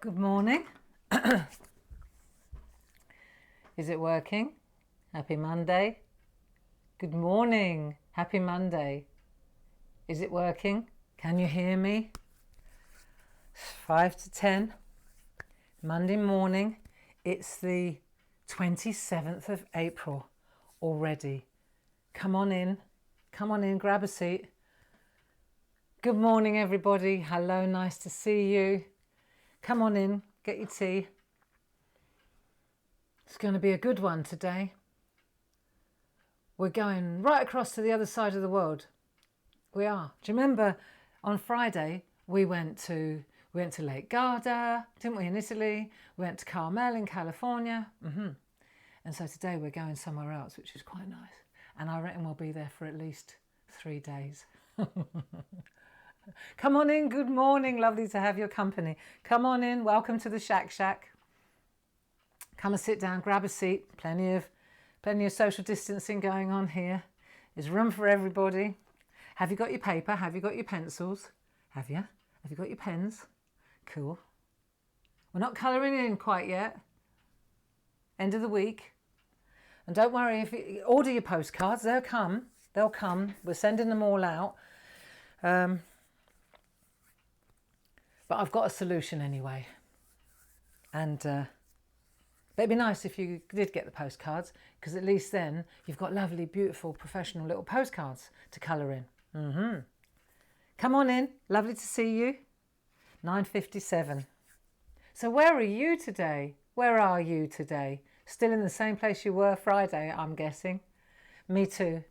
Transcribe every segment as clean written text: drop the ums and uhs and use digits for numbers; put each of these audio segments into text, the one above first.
Good morning. Is it working? Happy Monday. Good morning. Happy Monday. Is it working? Can you hear me? 5 to 10. Monday morning. It's the 27th of April already. Come on in. Come on in. Grab a seat. Good morning, everybody. Hello. Nice to see you. Come on in. Get your tea. It's going to be a good one today. We're going right across to the other side of the world. We are. Do you remember on Friday we went to Lake Garda, didn't we, in Italy? We went to Carmel in California. And so today we're going somewhere else, which is quite nice. And I reckon we'll be there for at least 3 days. Come on in. Good morning. Lovely to have your company. Come on in. Welcome to the SHAC. Come and sit down. Grab a seat. Plenty of social distancing going on here. There's room for everybody. Have you got your paper? Have you got your pencils? Have you? Have you got your pens? Cool. We're not colouring in quite yet. End of the week. And don't worry, if you order your postcards, they'll come. They'll come. We're sending them all out. But I've got a solution anyway. And but it'd be nice if you did get the postcards, because at least then you've got lovely, beautiful, professional little postcards to colour in. Come on in. Lovely to see you. 9:57. So where are you today? Where are you today? Still in the same place you were Friday, I'm guessing. Me too.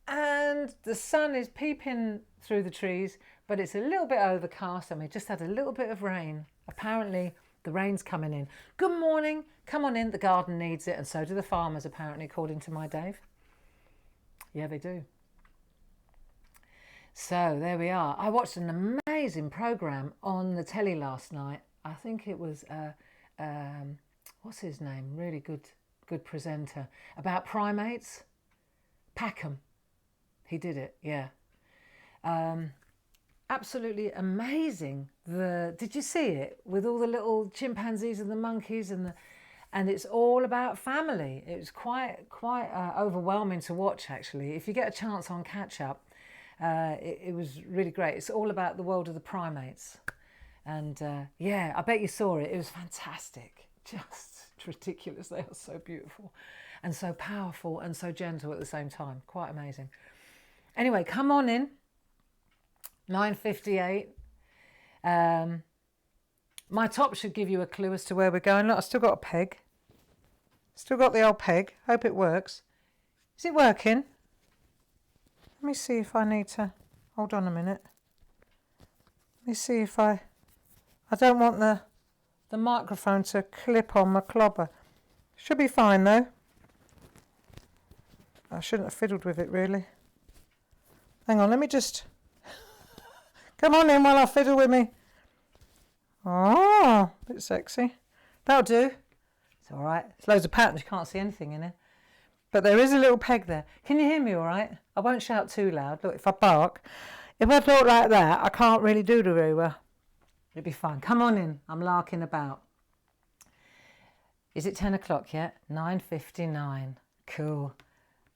And the sun is peeping through the trees, but it's a little bit overcast and we just had a little bit of rain. Apparently the rain's coming in. Good morning. Come on in. The garden needs it, and so do the farmers, apparently, according to my Dave. Yeah, they do. So there we are. I watched an amazing programme on the telly last night. I think it was, what's his name? Really good presenter. About primates. Packham. He did it, yeah. Absolutely amazing. Did you see it? With all the little chimpanzees and the monkeys and it's all about family. It was quite overwhelming to watch, actually. If you get a chance on catch up, it was really great. It's all about the world of the primates. And yeah, I bet you saw it. It was fantastic. Just ridiculous. They are so beautiful and so powerful and so gentle at the same time. Quite amazing. Anyway, come on in. 9:58. My top should give you a clue as to where we're going. Look, I've still got a peg. Still got the old peg. Hope it works. Is it working? Let me see if I need to... Hold on a minute. Let me see if I don't want the microphone to clip on my clobber. Should be fine, though. I shouldn't have fiddled with it, really. Hang on, let me just... Come on in while I fiddle with me. Oh, a bit sexy. That'll do. It's all right. It's loads of patterns. You can't see anything in it. But there is a little peg there. Can you hear me all right? I won't shout too loud. Look, if I bark, if I talk like that, I can't really do very well. It'll be fine. Come on in. I'm larking about. Is it 10 o'clock yet? 9:59. Cool.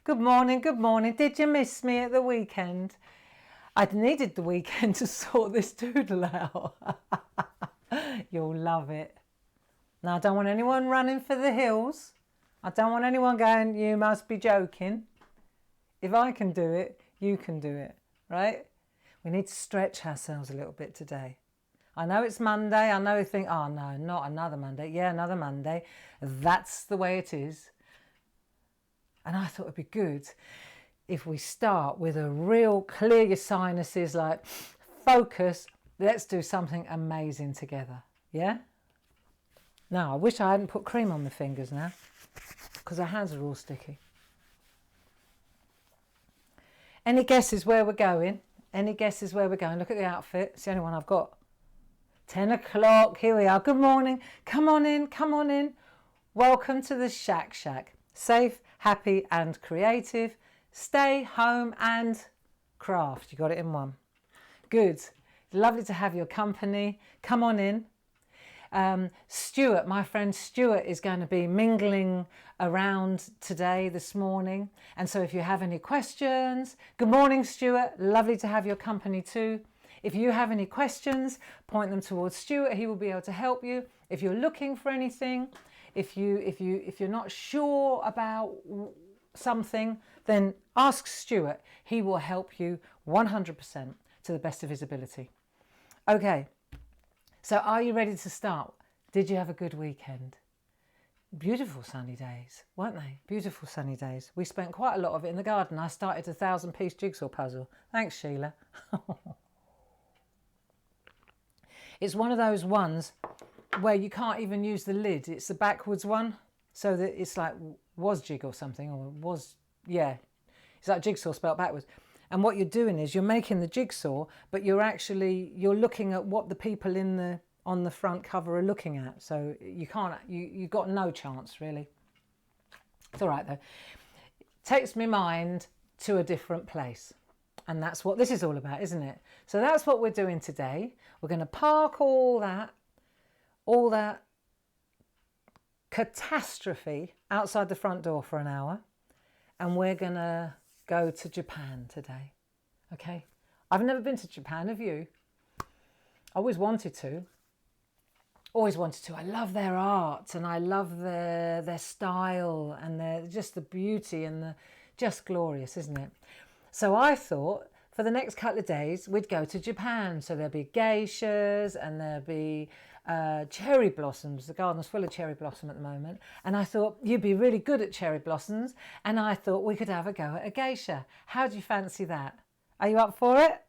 Good morning. Good morning. Did you miss me at the weekend? I'd needed the weekend to sort this doodle out. You'll love it. Now, I don't want anyone running for the hills. I don't want anyone going, you must be joking. If I can do it, you can do it, right? We need to stretch ourselves a little bit today. I know it's Monday. I know you think, oh, no, not another Monday. Yeah, another Monday. That's the way it is. And I thought it'd be good if we start with a real clear your sinuses, like focus, let's do something amazing together. Yeah? Now, I wish I hadn't put cream on my fingers now, because our hands are all sticky. Any guesses where we're going? Any guesses where we're going? Look at the outfit. It's the only one I've got. 10 o'clock. Here we are. Good morning. Come on in. Come on in. Welcome to the SHAC. Safe, happy and creative. Stay home and craft. You got it in one. Good. Lovely to have your company. Come on in. Stuart, my friend Stuart, is going to be mingling around today, this morning. And so if you have any questions, good morning, Stuart. Lovely to have your company too. If you have any questions, point them towards Stuart. He will be able to help you. If you're looking for anything, if you're not sure about something, then ask Stuart. He will help you 100% to the best of his ability. Okay, so are you ready to start? Did you have a good weekend? Beautiful sunny days, weren't they? Beautiful sunny days. We spent quite a lot of it in the garden. I started a 1,000-piece jigsaw puzzle. Thanks, Sheila. It's one of those ones where you can't even use the lid. It's the backwards one, so that it's like was jig or something, or was, yeah. It's like jigsaw spelled backwards. And what you're doing is you're making the jigsaw, but you're looking at what the people on the front cover are looking at. So you can't, you've got no chance really. It's all right though. Takes my mind to a different place. And that's what this is all about, isn't it? So that's what we're doing today. We're going to park all that catastrophe outside the front door for an hour. And we're going to go to Japan today. Okay? I've never been to Japan, have you? I always wanted to. Always wanted to. I love their art and I love their style and just the beauty and the just glorious, isn't it? So I thought for the next couple of days we'd go to Japan. So there'll be geishas and there'll be cherry blossoms. The garden's full of cherry blossom at the moment. And I thought you'd be really good at cherry blossoms. And I thought we could have a go at a geisha. How do you fancy that? Are you up for it?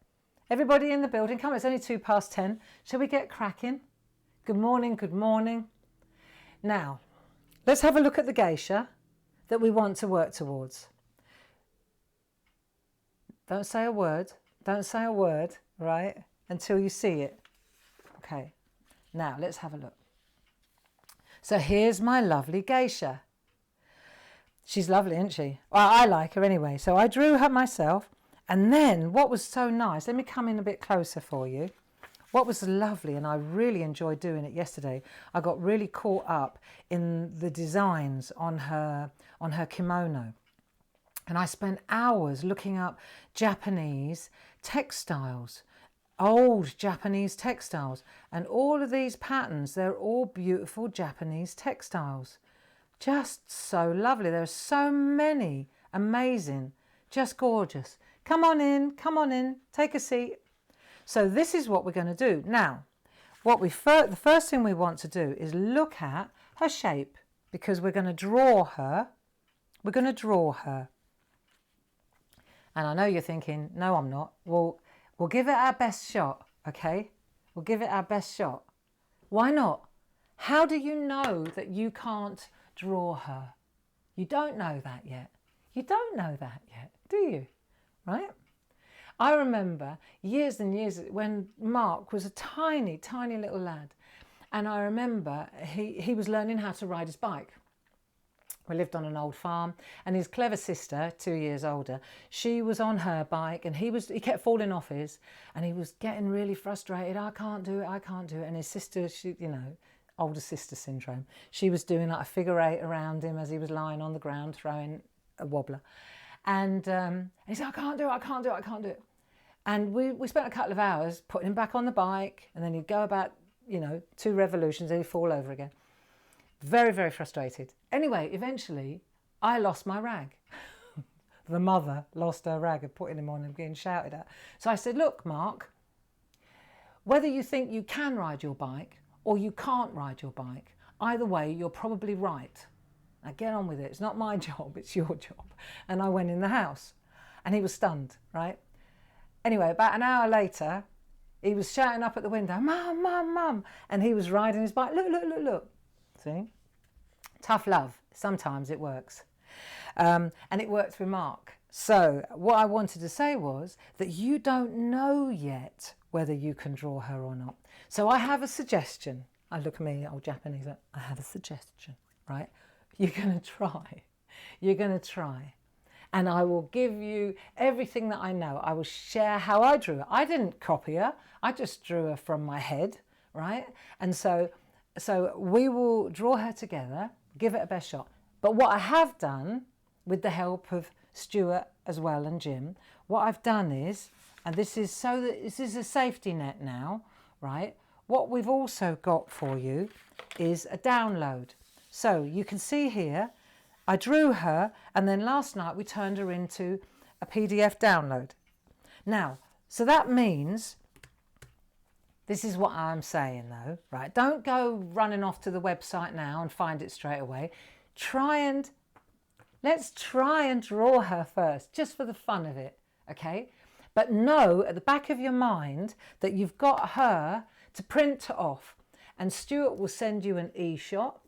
Everybody in the building, come, it's only 10:02. Shall we get cracking? Good morning, good morning. Now, let's have a look at the geisha that we want to work towards. Don't say a word, right, until you see it. Okay, now let's have a look. So here's my lovely geisha. She's lovely, isn't she? Well, I like her anyway. So I drew her myself. And then what was so nice, let me come in a bit closer for you. What was lovely, and I really enjoyed doing it yesterday, I got really caught up in the designs on her kimono. And I spent hours looking up Japanese textiles, old Japanese textiles. And all of these patterns, they're all beautiful Japanese textiles. Just so lovely. There are so many amazing, just gorgeous. Come on in, take a seat. So this is what we're going to do. Now, the first thing we want to do is look at her shape, because we're going to draw her. We're going to draw her. And I know you're thinking, no, I'm not. Well, we'll give it our best shot, okay? We'll give it our best shot. Why not? How do you know that you can't draw her? You don't know that yet. You don't know that yet, do you? Right? I remember years and years when Mark was a tiny, tiny little lad. And I remember he was learning how to ride his bike. We lived on an old farm, and his clever sister, 2 years older, she was on her bike, and he kept falling off his, and he was getting really frustrated. I can't do it. And his sister, she, older sister syndrome, she was doing like a figure eight around him as he was lying on the ground throwing a wobbler. And he said, I can't do it. And we spent a couple of hours putting him back on the bike, and then he'd go about, 2 revolutions, and he'd fall over again. Very, very frustrated. Anyway, eventually, I lost my rag. The mother lost her rag of putting him on and getting shouted at. So I said, look, Mark, whether you think you can ride your bike or you can't ride your bike, either way, you're probably right. Now get on with it. It's not my job, it's your job. And I went in the house, and he was stunned, right? Anyway, about an hour later, he was shouting up at the window, Mum, Mum, Mum. And he was riding his bike. Look. See? Tough love. Sometimes it works. And it worked with Mark. So what I wanted to say was that you don't know yet whether you can draw her or not. So I have a suggestion. I look at me, old Japanese, I have a suggestion, right? You're going to try. You're going to try. And I will give you everything that I know. I will share how I drew her. I didn't copy her. I just drew her from my head, right? And so So we will draw her together, give it a best shot. But what I have done, with the help of Stuart as well and Jim, what I've done is, and this is so that this is a safety net now, right? What we've also got for you is a download. So you can see here, I drew her, and then last night we turned her into a PDF download. Now, so that means, this is what I'm saying though, right? Don't go running off to the website now and find it straight away. Let's try and draw her first, just for the fun of it, okay? But know at the back of your mind that you've got her to print off, and Stuart will send you an e-shot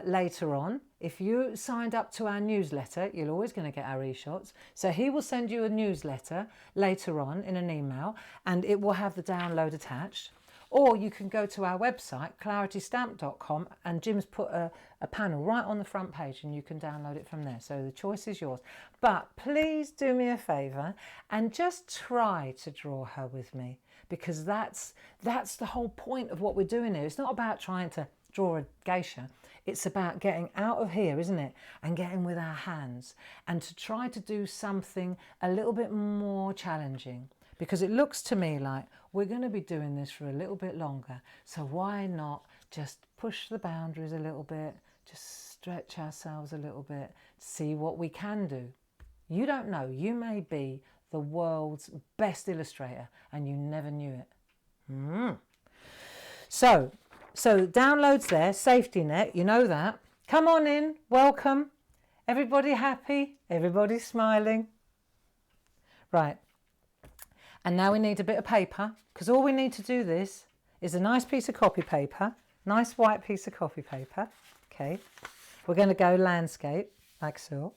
later on. If you signed up to our newsletter, you're always going to get our e-shots. So he will send you a newsletter later on in an email, and it will have the download attached. Or you can go to our website, claritystamp.com, and Jim's put a panel right on the front page, and you can download it from there. So the choice is yours. But please do me a favour and just try to draw her with me, because that's the whole point of what we're doing here. It's not about trying to draw a geisha. It's about getting out of here, isn't it? And getting with our hands, and to try to do something a little bit more challenging, because it looks to me like we're going to be doing this for a little bit longer. So why not just push the boundaries a little bit, just stretch ourselves a little bit, see what we can do. You don't know, you may be the world's best illustrator and you never knew it. So downloads there, safety net, you know that. Come on in, welcome. Everybody happy? Everybody smiling? Right. And now we need a bit of paper, because all we need to do this is a nice piece of copy paper, nice white piece of copy paper. Okay. We're going to go landscape, like so.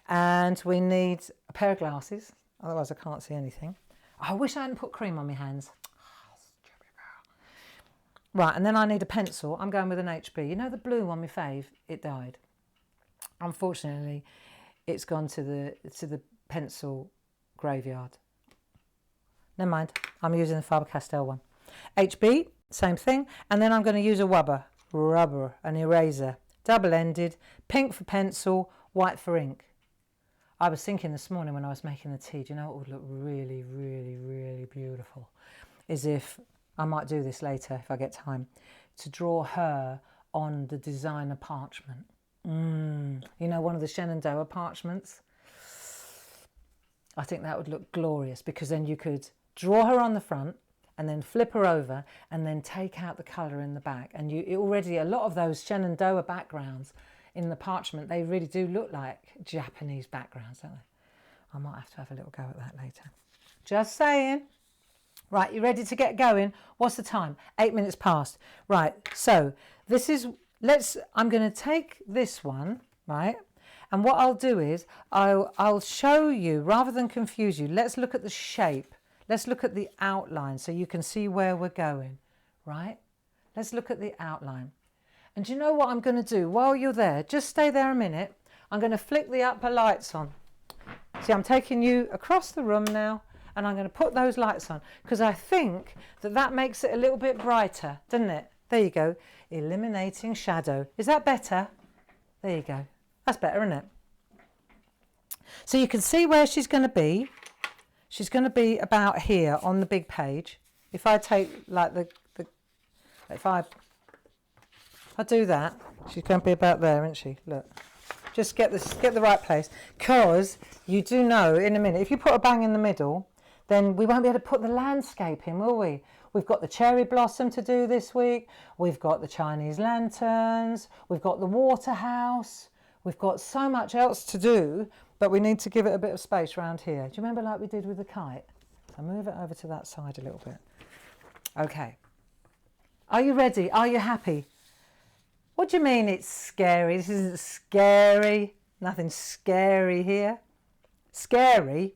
And we need a pair of glasses, otherwise I can't see anything. I wish I hadn't put cream on my hands. Right, and then I need a pencil. I'm going with an HB. You know the blue one, my fave? It died. Unfortunately, it's gone to the pencil graveyard. Never mind, I'm using the Faber-Castell one. HB, same thing. And then I'm going to use a rubber, an eraser. Double-ended, pink for pencil, white for ink. I was thinking this morning when I was making the tea, do you know what would look really, really, really beautiful? Is if, I might do this later if I get time, to draw her on the designer parchment. You know, one of the Shenandoah parchments? I think that would look glorious, because then you could draw her on the front and then flip her over and then take out the colour in the back. And already a lot of those Shenandoah backgrounds in the parchment, they really do look like Japanese backgrounds, don't they? I might have a little go at that later. Just saying. Right, you ready to get going? What's the time? 8 minutes past. Right, so this is, I'm going to take this one, right? And what I'll do is I'll show you, rather than confuse you, let's look at the shape. Let's look at the outline so you can see where we're going, right? Let's look at the outline. And do you know what I'm going to do? While you're there, just stay there a minute. I'm going to flick the upper lights on. See, I'm taking you across the room now, and I'm going to put those lights on, because I think that makes it a little bit brighter, doesn't it? There you go. Eliminating shadow. Is that better? There you go. That's better, isn't it? So you can see where she's going to be. She's going to be about here on the big page. If I take like if I do that, she's going to be about there, isn't she? Look, just get the right place, because you do know in a minute, if you put a bang in the middle, then we won't be able to put the landscape in, will we? We've got the cherry blossom to do this week. We've got the Chinese lanterns. We've got the water house. We've got so much else to do, but we need to give it a bit of space around here. Do you remember like we did with the kite? So move it over to that side a little bit. Okay. Are you ready? Are you happy? What do you mean it's scary? This isn't scary. Nothing scary here. Scary?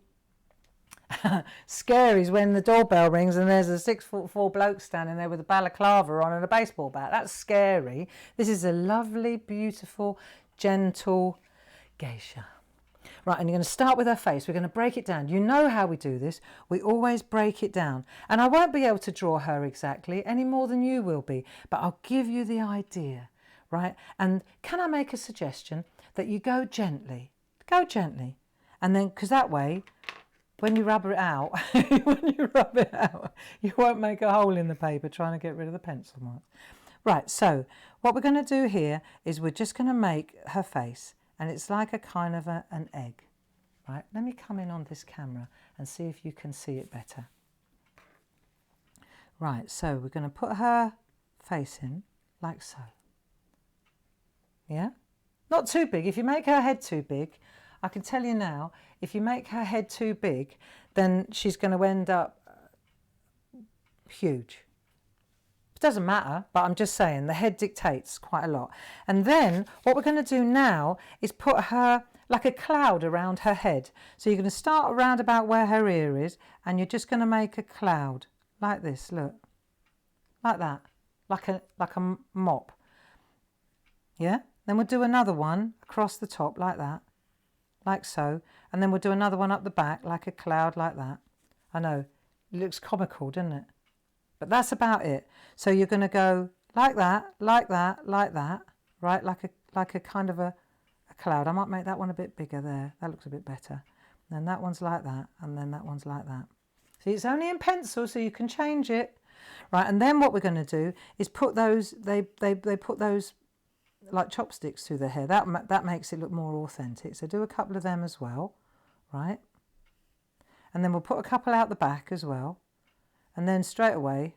Scary is when the doorbell rings and there's a 6'4" bloke standing there with a balaclava on and a baseball bat. That's scary. This is a lovely, beautiful, gentle geisha. Right, and you're going to start with her face. We're going to break it down. You know how we do this. We always break it down. And I won't be able to draw her exactly any more than you will be, but I'll give you the idea, right? And can I make a suggestion that you go gently? Go gently. And then, because that way, when you rub it out, you won't make a hole in the paper trying to get rid of the pencil marks. Right, so what we're going to do here is we're just going to make her face, and it's like a kind of an egg. Right, let me come in on this camera and see if you can see it better. Right, so we're going to put her face in like so. Yeah? Not too big. If you make her head too big, I can tell you now, if you make her head too big, then she's going to end up huge. It doesn't matter, but I'm just saying the head dictates quite a lot. And then what we're going to do now is put her like a cloud around her head. So you're going to start around about where her ear is, and you're just going to make a cloud like this, look. Like that, like a mop. Yeah? Then we'll do another one across the top like that, like so. And then we'll do another one up the back like a cloud like that. I know, it looks comical, doesn't it? But that's about it. So you're going to go like that, like that, like that, right? Like a kind of a cloud. I might make that one a bit bigger there. That looks a bit better. And then that one's like that, and then that one's like that. See, it's only in pencil, so you can change it. Right, and then what we're going to do is put those, they put those like chopsticks through their hair. That makes it look more authentic. So do a couple of them as well, right? And then we'll put a couple out the back as well. And then straight away,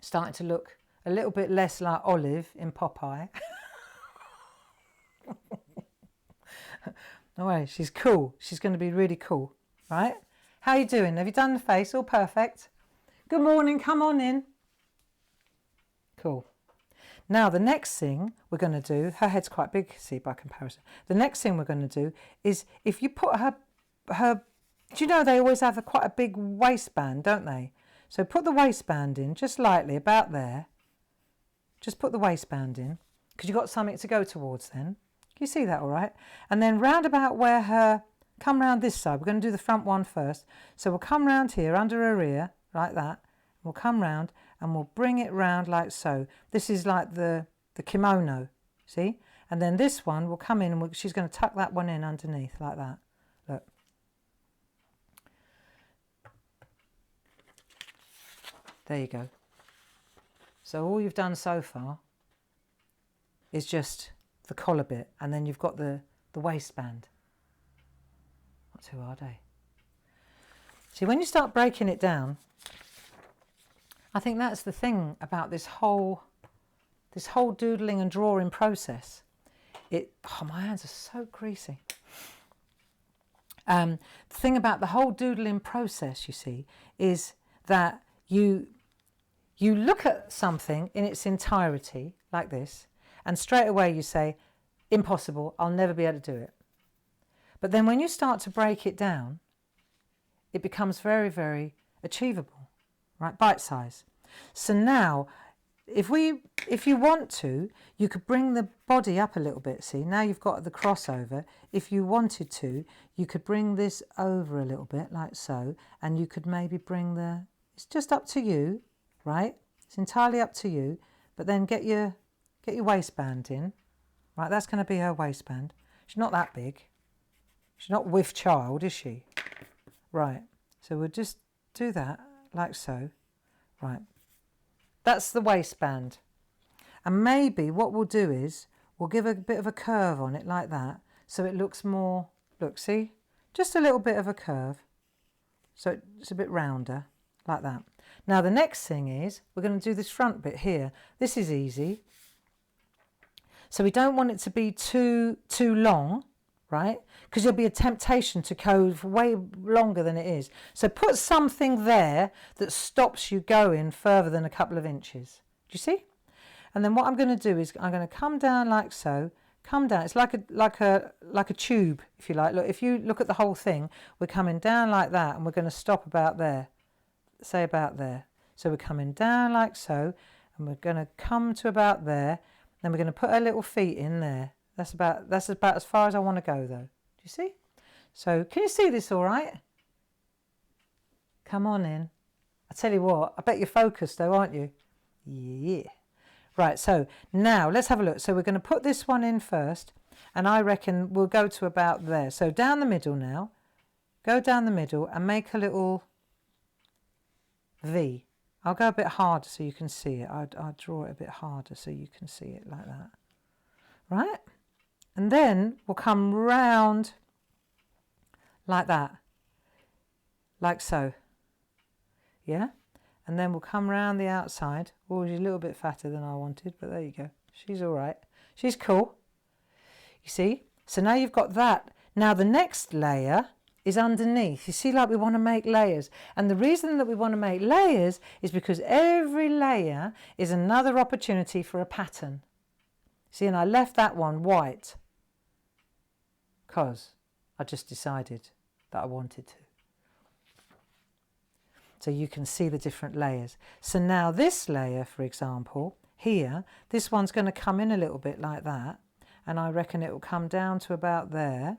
starting to look a little bit less like Olive in Popeye. No way, she's cool. She's going to be really cool, right? How you doing? Have you done the face? All perfect. Good morning, come on in. Cool. Now the next thing we're going to do, her head's quite big, see, by comparison. The next thing we're going to do is if you put her, do you know they always have quite a big waistband, don't they? So put the waistband in just lightly, about there. Just put the waistband in, because you've got something to go towards then. Can you see that all right? And then round about where her, come round this side. We're going to do the front one first. So we'll come round here under her ear, like that. We'll come round and we'll bring it round like so. This is like the kimono, see? And then this one will come in and she's going to tuck that one in underneath like that. Look. There you go. So all you've done so far is just the collar bit, and then you've got the waistband. Not too hard, eh? See, when you start breaking it down, I think that's the thing about this whole doodling and drawing process. Oh, my hands are so greasy. The thing about the whole doodling process, you see, is that you look at something in its entirety like this, and straight away you say, impossible, I'll never be able to do it. But then when you start to break it down, it becomes very, very achievable, right? Bite size. So now, if you want to, you could bring the body up a little bit. See, now you've got the crossover. If you wanted to, you could bring this over a little bit like so, and you could maybe bring it's just up to you, right? It's entirely up to you, but then get your waistband in, right? That's going to be her waistband. She's not that big. She's not with child, is she? Right, so we'll just do that like so, right? That's the waistband. And maybe what we'll do is we'll give a bit of a curve on it like that, so it looks more, look, see? Just a little bit of a curve, so it's a bit rounder, like that. Now the next thing is we're going to do this front bit here. This is easy. So we don't want it to be too long, right? Because there'll be a temptation to go way longer than it is. So put something there that stops you going further than a couple of inches. Do you see? And then what I'm going to do is I'm going to come down like so. Come down. It's like a tube, if you like. Look, if you look at the whole thing, we're coming down like that, and we're going to stop about there. Say about there. So we're coming down like so, and we're going to come to about there. Then we're going to put our little feet in there. That's about as far as I want to go, though. Do you see? So can you see this all right? Come on in. I tell you what, I bet you're focused though, aren't you? Yeah. Right, so now let's have a look. So we're going to put this one in first, and I reckon we'll go to about there. So down the middle now, go down the middle and make a little V. I'll go a bit harder so you can see it. I'll draw it a bit harder so you can see it like that. Right? And then we'll come round like that. Like so. Yeah? And then we'll come round the outside. Oh, she's a little bit fatter than I wanted, but there you go. She's all right. She's cool. You see? So now you've got that. Now the next layer is underneath. You see, like we want to make layers. And the reason that we want to make layers is because every layer is another opportunity for a pattern. See, and I left that one white because I just decided that I wanted to. So you can see the different layers. So now this layer, for example, here, this one's going to come in a little bit like that. And I reckon it will come down to about there.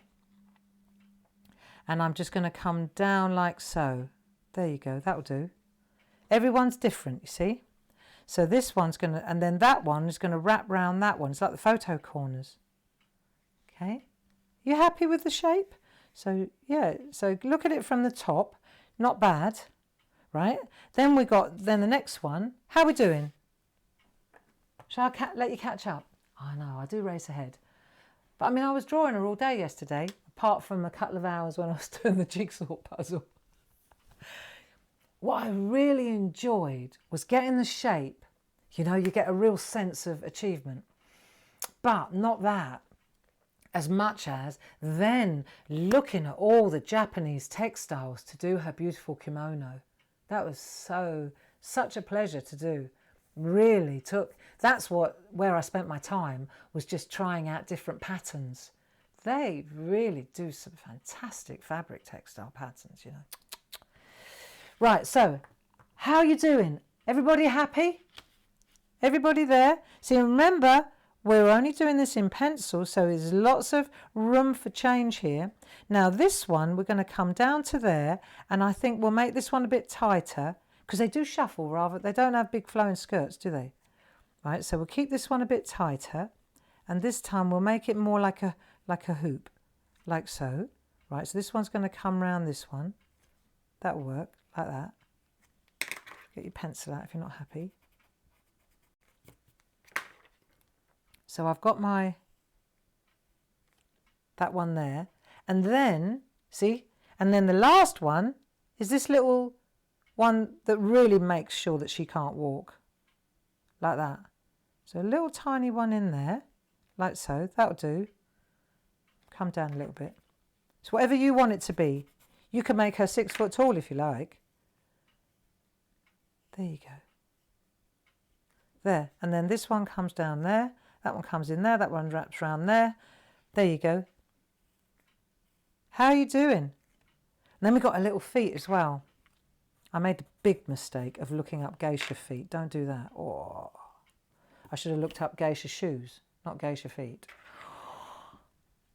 And I'm just going to come down like so. There you go, that'll do. Everyone's different, you see. So this one's going to, and then that one is going to wrap round that one. It's like the photo corners. Okay, you happy with the shape? So yeah, so look at it from the top. Not bad. Right, then the next one. How are we doing? Shall I let you catch up? I know, I do race ahead. But I mean, I was drawing her all day yesterday, apart from a couple of hours when I was doing the jigsaw puzzle. What I really enjoyed was getting the shape. You know, you get a real sense of achievement. But not that, as much as then looking at all the Japanese textiles to do her beautiful kimono. That was such a pleasure to do. Really that's where I spent my time, was just trying out different patterns. They really do some fantastic fabric textile patterns, you know. Right, so how are you doing? Everybody happy? Everybody there? See, remember, we're only doing this in pencil, so there's lots of room for change here. Now this one, we're going to come down to there, and I think we'll make this one a bit tighter, because they do shuffle rather, they don't have big flowing skirts, do they? Right, so we'll keep this one a bit tighter, and this time we'll make it more like a hoop, like so. Right, so this one's going to come round this one. That'll work, like that. Get your pencil out if you're not happy. So I've got that one there. And then, see, and then the last one is this little one that really makes sure that she can't walk. Like that. So a little tiny one in there, like so, that'll do. Come down a little bit. So whatever you want it to be. You can make her 6 foot tall if you like. There you go. There, and then this one comes down there. That one comes in there, that one wraps around there. There you go. How are you doing? And then we've got a little feet as well. I made the big mistake of looking up geisha feet. Don't do that. Oh, I should have looked up geisha shoes, not geisha feet.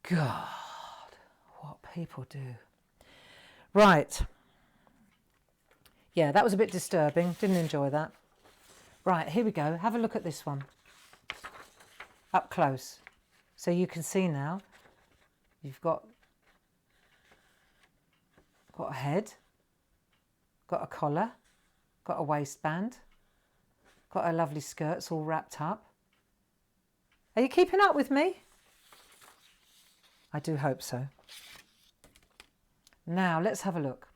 God, what people do. Right. Yeah, that was a bit disturbing. Didn't enjoy that. Right, here we go. Have a look at this one. Up close. So you can see now you've got a head, got a collar, got a waistband, got her lovely skirts all wrapped up. Are you keeping up with me? I do hope so. Now let's have a look.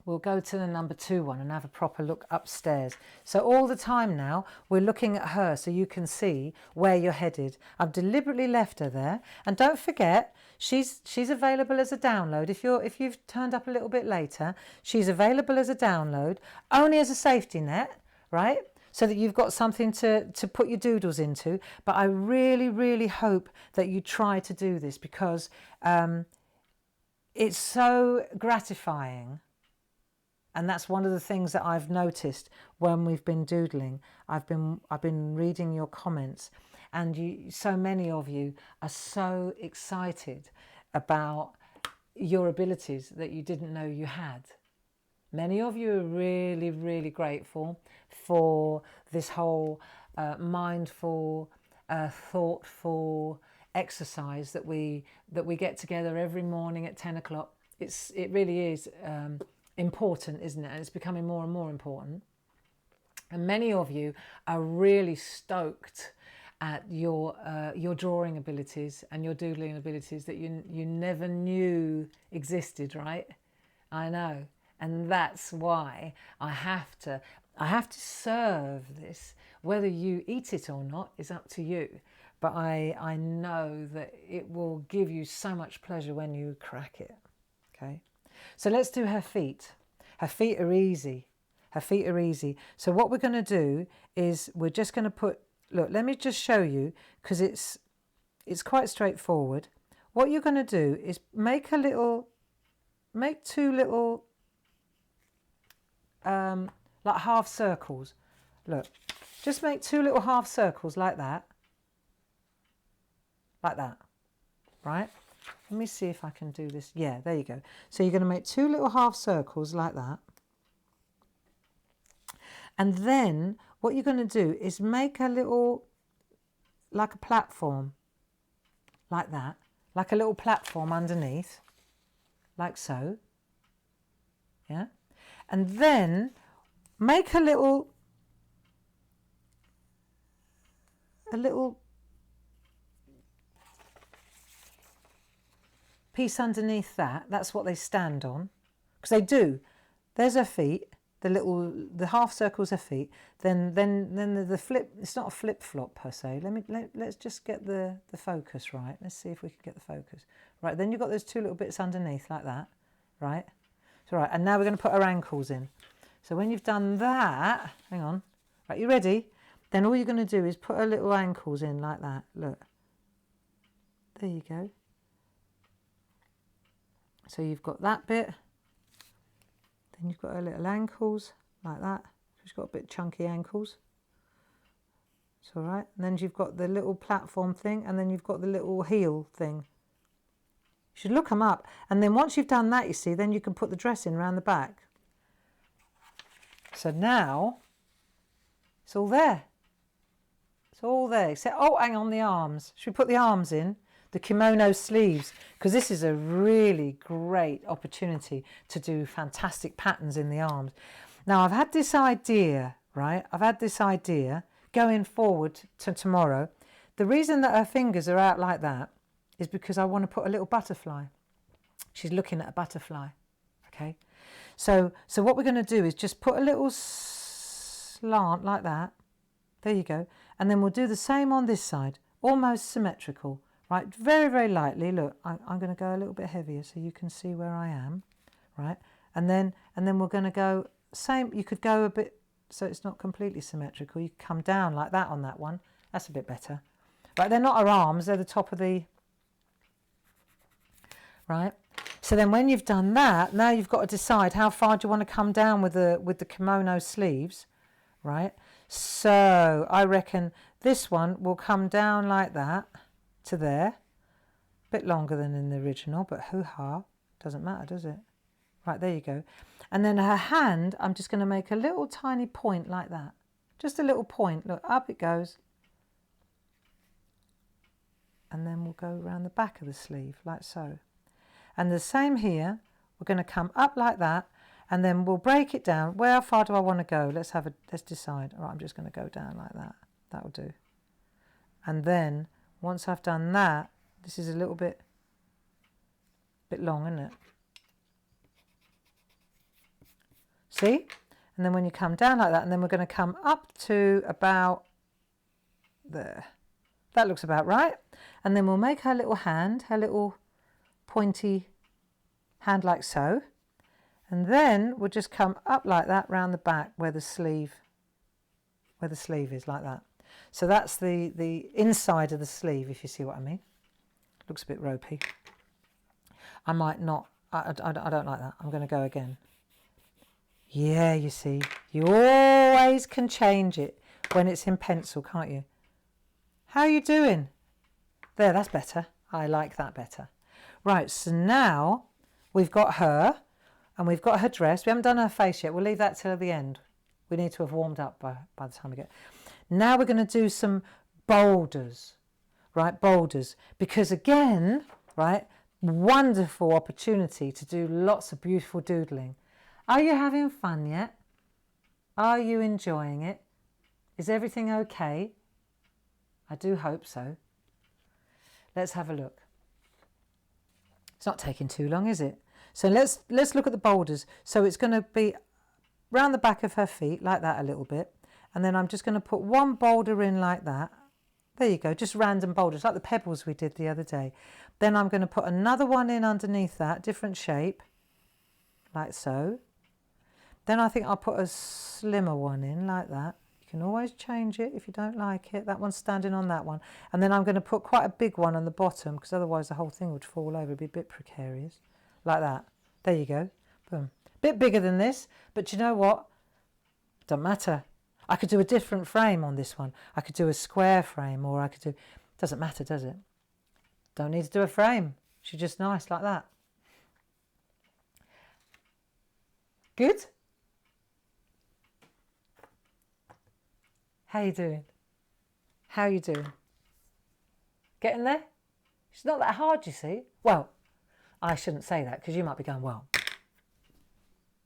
We'll go to the number 2 one and have a proper look upstairs. So all the time now, we're looking at her so you can see where you're headed. I've deliberately left her there. And don't forget, she's available as a download. If you've turned up a little bit later, she's available as a download, only as a safety net, right? So that you've got something to put your doodles into. But I really, really hope that you try to do this, because it's so gratifying. And that's one of the things that I've noticed when we've been doodling. I've been reading your comments, and so many of you are so excited about your abilities that you didn't know you had. Many of you are really, really grateful for this whole mindful, thoughtful exercise that we get together every morning at 10 o'clock. It really is important, isn't it? And it's becoming more and more important. And many of you are really stoked at your drawing abilities and your doodling abilities that you never knew existed, right? I know. And that's why I have to serve this. Whether you eat it or not is up to you. But I know that it will give you so much pleasure when you crack it. Okay? So let's do her feet. Her feet are easy. Her feet are easy. So what we're going to do is we're just going to put, look, let me just show you, because it's quite straightforward. What you're going to do is make two little like half circles. Look, just make two little half circles like that, right? Let me see if I can do this. Yeah, there you go. So you're going to make two little half circles like that, and then what you're going to do is make a little, like a platform, like that, like a little platform underneath, like so. Yeah, and then make a little piece underneath that. That's what they stand on, because they do. There's her feet. The half circles her feet. Then the flip. It's not a flip flop per se. Let's just get the focus right. Let's see if we can get the focus right. Then you've got those two little bits underneath like that, right? It's all right. And now we're going to put our ankles in. So when you've done that, hang on. Right, you ready? Then all you're going to do is put her little ankles in like that. Look. There you go. So you've got that bit. Then you've got her little ankles like that. She's got a bit chunky ankles. It's all right. And then you've got the little platform thing, and then you've got the little heel thing. You should look them up. And then once you've done that, you see, then you can put the dress in around the back. So now it's all there. It's all there. Except, oh, hang on, the arms. Should we put the arms in? The kimono sleeves, because this is a really great opportunity to do fantastic patterns in the arms. Now, I've had this idea, right? I've had this idea going forward to tomorrow. The reason that her fingers are out like that is because I want to put a little butterfly. She's looking at a butterfly, okay? So what we're going to do is just put a little slant like that. There you go. And then we'll do the same on this side, almost symmetrical. Right, very, very lightly. Look, I'm going to go a little bit heavier so you can see where I am, right? And then we're going to go same. You could go a bit so it's not completely symmetrical. You could come down like that on that one. That's a bit better. Right, they're not her arms. They're the top of the. Right. So then when you've done that, now you've got to decide how far do you want to come down with the kimono sleeves, right? So I reckon this one will come down like that. To there, a bit longer than in the original, but hoo-ha, doesn't matter, does it? Right, there you go. And then her hand, I'm just going to make a little tiny point like that. Just a little point. Look, up it goes. And then we'll go around the back of the sleeve, like so. And the same here, we're going to come up like that, and then we'll break it down. How far do I want to go? Let's decide. All right, I'm just going to go down like that. That'll do. And then once I've done that, this is a little bit long, isn't it? See? And then when you come down like that, and then we're going to come up to about there. That looks about right. And then we'll make her little hand, her little pointy hand like so. And then we'll just come up like that round the back where the sleeve is, like that. So that's the inside of the sleeve, if you see what I mean. Looks a bit ropey. I might not, I don't like that. I'm going to go again. Yeah, you see, you always can change it when it's in pencil, can't you? How are you doing? There, that's better. I like that better. Right, so now we've got her and we've got her dress. We haven't done her face yet. We'll leave that till the end. We need to have warmed up by the time we get. Now we're going to do some boulders, right? Boulders. Because again, right, wonderful opportunity to do lots of beautiful doodling. Are you having fun yet? Are you enjoying it? Is everything okay? I do hope so. Let's have a look. It's not taking too long, is it? So let's look at the boulders. So it's going to be round the back of her feet like that a little bit. And then I'm just going to put one boulder in like that. There you go, just random boulders, like the pebbles we did the other day. Then I'm going to put another one in underneath that, different shape, like so. Then I think I'll put a slimmer one in like that. You can always change it if you don't like it. That one's standing on that one. And then I'm going to put quite a big one on the bottom because otherwise the whole thing would fall over. It'd be a bit precarious. Like that. There you go. Boom. Bit bigger than this, but you know what? Don't matter. I could do a different frame on this one. I could do a square frame, or I could do... Doesn't matter, does it? Don't need to do a frame. She's just nice like that. Good? How you doing? How you doing? Getting there? It's not that hard, you see. Well, I shouldn't say that because you might be going, well,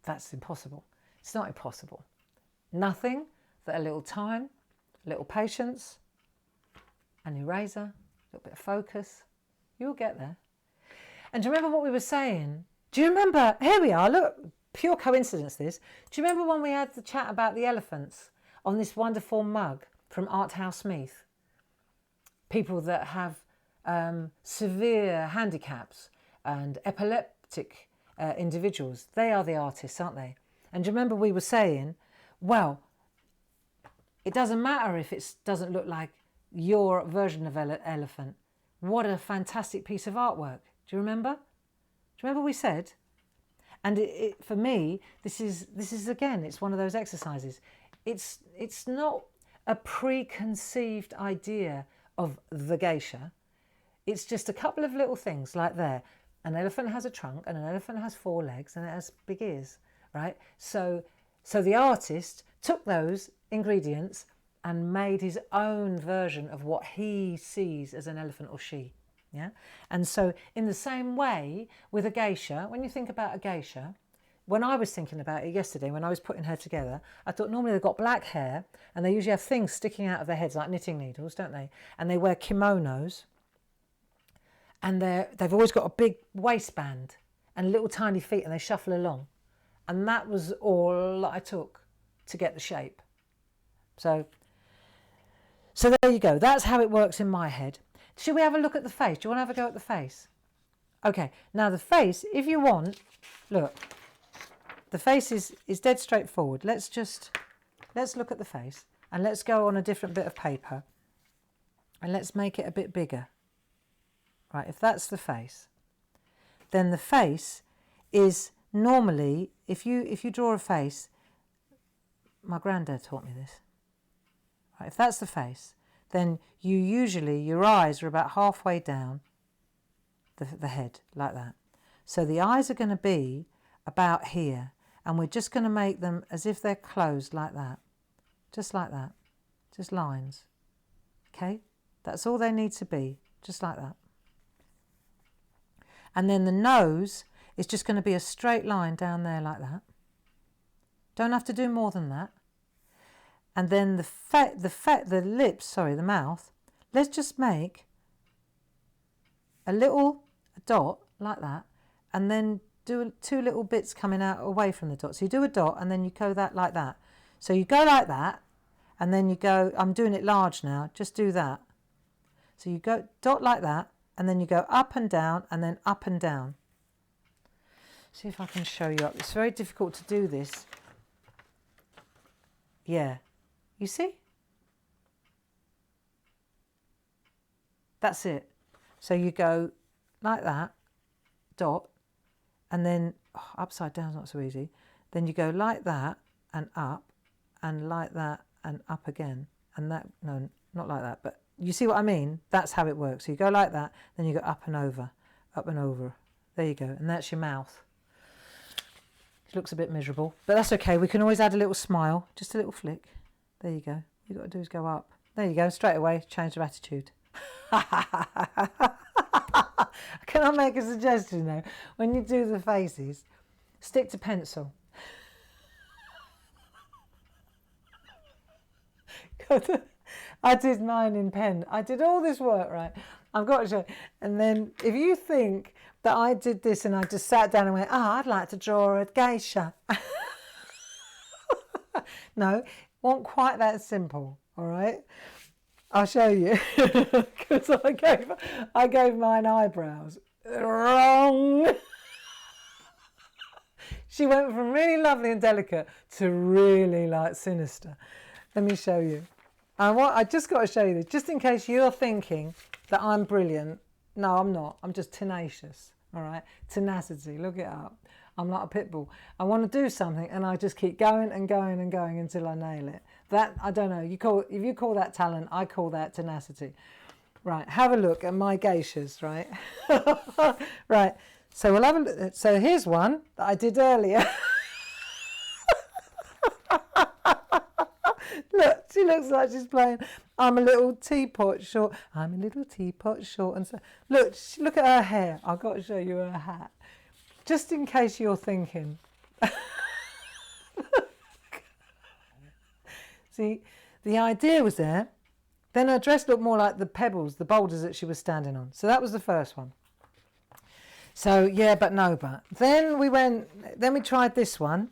that's impossible. It's not impossible. Nothing that a little time, a little patience, an eraser, a little bit of focus, you'll get there. And do you remember what we were saying? Do you remember? Here we are. Look, pure coincidence this. Do you remember when we had the chat about the elephants on this wonderful mug from Art House Meath? People that have severe handicaps and epileptic individuals, they are the artists, aren't they? And do you remember we were saying, well, it doesn't matter if it doesn't look like your version of elephant. What a fantastic piece of artwork. Do you remember? Do you remember we said? And for me, this is again, it's one of those exercises. It's not a preconceived idea of the geisha. It's just a couple of little things like there. An elephant has a trunk and an elephant has 4 legs and it has big ears, right? So the artist took those ingredients and made his own version of what he sees as an elephant or she. Yeah. And so in the same way with a geisha, when you think about a geisha, when I was thinking about it yesterday, when I was putting her together, I thought normally they've got black hair and they usually have things sticking out of their heads like knitting needles, don't they? And they wear kimonos and they've always got a big waistband and little tiny feet and they shuffle along. And that was all I took to get the shape. So there you go. That's how it works in my head. Should we have a look at the face? Do you want to have a go at the face? Okay, now the face, if you want, look, the face is dead straightforward. Let's look at the face and let's go on a different bit of paper and let's make it a bit bigger. Right, if that's the face, then the face is normally, if you draw a face, my granddad taught me this. Right, if that's the face, then you usually, your eyes are about halfway down the head, like that. So the eyes are going to be about here, and we're just going to make them as if they're closed like that. Just like that. Just lines. Okay? That's all they need to be, just like that. And then the nose is just going to be a straight line down there like that. Don't have to do more than that. And then the lips, the mouth, let's just make a dot like that, and then do 2 little bits coming out away from the dot. So you do a dot and then you go that like that. So you go like that, and then you go, I'm doing it large now, just do that. So you go dot like that, and then you go up and down, and then up and down. See if I can show you up. It's very difficult to do this. Yeah. You see? That's it. So you go like that, dot, and then upside down is not so easy. Then you go like that and up, and like that and up again. And that, no, not like that, but you see what I mean? That's how it works. So you go like that, then you go up and over, up and over. There you go. And that's your mouth. She looks a bit miserable, but that's okay. We can always add a little smile, just a little flick. There you go. All you've got to do is go up. There you go. Straight away, change your attitude. Can I make a suggestion though? When you do the faces, stick to pencil. I did mine in pen. I did all this work, right? I've got to show you. And then if you think that I did this and I just sat down and went, oh, I'd like to draw a geisha. No, it wasn't quite that simple, all right? I'll show you. Because I gave mine eyebrows. Wrong. She went from really lovely and delicate to really like sinister. Let me show you. I just got to show you this, just in case you're thinking that I'm brilliant. No, I'm not. I'm just tenacious, all right? Tenacity, look it up. I'm like a pit bull. I want to do something and I just keep going and going and going until I nail it. That, I don't know, if you call that talent, I call that tenacity. Right, have a look at my geishas, right? Right, so we'll have a look. So here's one that I did earlier. Look, she looks like she's playing I'm a little teapot short. I'm a little teapot short. And so, look at her hair. I've got to show you her hat. Just in case you're thinking. See, the idea was there. Then her dress looked more like the pebbles, the boulders that she was standing on. So that was the first one. So, yeah, but no, but. Then we tried this one.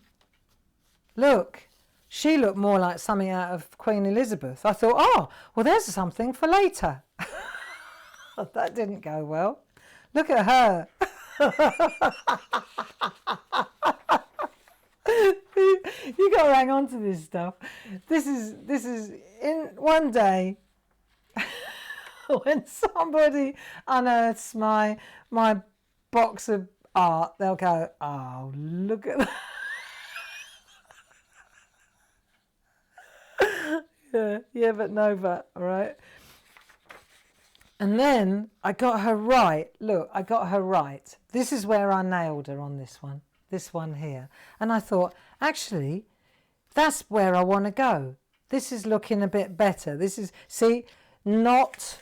Look. She looked more like something out of Queen Elizabeth. I thought, oh, well, there's something for later. That didn't go well. Look at her. You got to hang on to this stuff. This is in one day when somebody unearths my box of art, they'll go, oh, look at that. Yeah, but no, but, all right. And then I got her right. Look, I got her right. This is where I nailed her on this one here. And I thought, actually, that's where I want to go. This is looking a bit better. This is, see, not,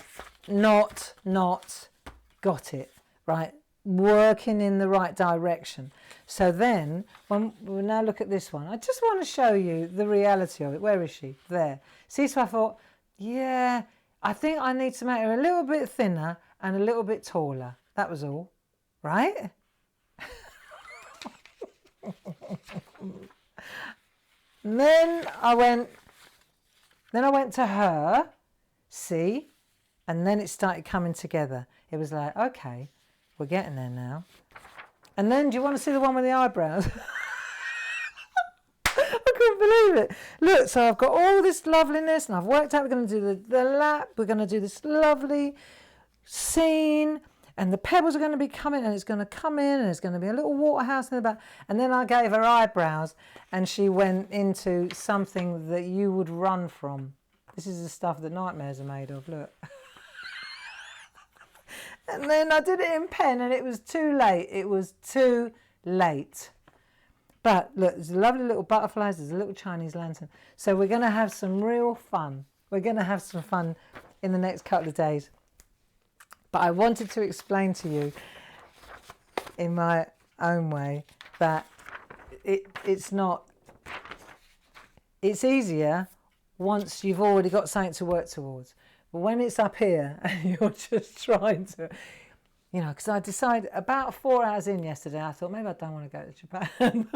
got it, right? Working in the right direction. So then, when we'll now look at this one, I just want to show you the reality of it. Where is she? There. See, so I thought, yeah, I think I need to make her a little bit thinner and a little bit taller. That was all, right? And then I went to her, see, and then it started coming together. It was like, okay, we're getting there now. And then, do you want to see the one with the eyebrows? I couldn't believe it. Look, so I've got all this loveliness, and I've worked out we're going to do the lap. We're going to do this lovely scene, and the pebbles are going to be coming, and it's going to come in, and there's going to be a little water house in the back. And then I gave her eyebrows, and she went into something that you would run from. This is the stuff that nightmares are made of, look. And then I did it in pen and it was too late. It was too late. But look, there's lovely little butterflies. There's a little Chinese lantern. So we're going to have some real fun. We're going to have some fun in the next couple of days. But I wanted to explain to you in my own way that it's easier once you've already got something to work towards. But when it's up here and you're just trying to, you know, because I decided about 4 hours in yesterday, I thought maybe I don't want to go to Japan.